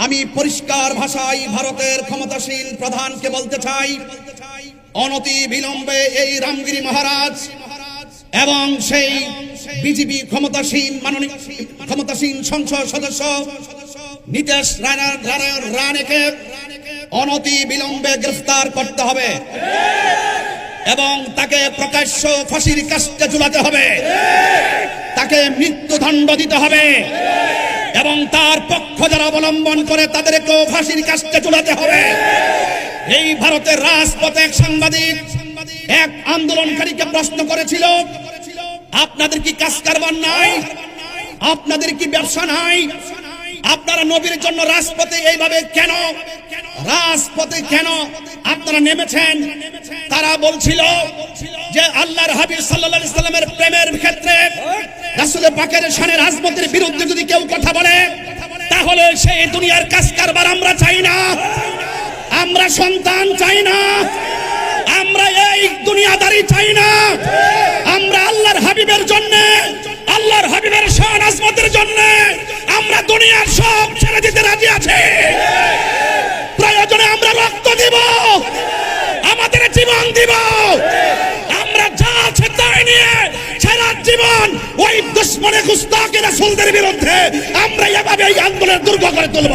আমি পরিষ্কার ভাষায় ভারতের ক্ষমতাসীন প্রধানকে বলতে চাই, অনতি বিলম্বে এই রামগিরি মহারাজ এবং সেই বিজেপি ক্ষমতাসীন সংসদ সদস্য নীতিশ রানেকে অনতি বিলম্বে গ্রেফতার করতে হবে এবং তাকে প্রকাশ্য ফাঁসির কাস্টে ঝুলাতে হবে, তাকে মৃত্যুদণ্ড দিতে হবে এবং তার পক্ষ যারা অবলম্বন করে তাদেরকেও ফাঁসির কাস্টে ঝুলাতে হবে। এই ভারতের রাজপথে এক সাংবাদিক এক আন্দোলনকারীকে প্রশ্ন করেছিল, আপনাদের কি কাজ কারবার নাই? আপনাদের কি ব্যবসা নাই? আপনারা নবীর জন্য রাজপথে এইভাবে কেন আপনারা নেমেছেন? তারা বলছিল যে আল্লাহর হাবিব সাল্লাল্লাহু আলাইহি সাল্লামের প্রেমের ক্ষেত্রে রাসূল পাকের শানের আজমতের বিরুদ্ধে যদি কেউ কথা বলে তাহলে সেই দুনিয়ার কাজ কারবার আমরা চাই না, আমরা সন্তান চাই না, আমরা এই দুনিয়াদারি চাই না। আমরা আল্লাহর হাবিবের জন্য, আল্লাহর হাবিবের শান আজমতের জন্য আমরা দুনিয়ার সব ছেড়ে দিতে রাজি আছি। প্রয়োজনে আমরা রক্ত দিব, আমাদের জীবন দিব, আমরা যা আছে তাই নিয়ে সারা জীবন ওই দুশমনে গুস্তাখে রাসূলদের বিরুদ্ধে আমরা এভাবে এই আন্দোলন দুর্গ করে তুলব।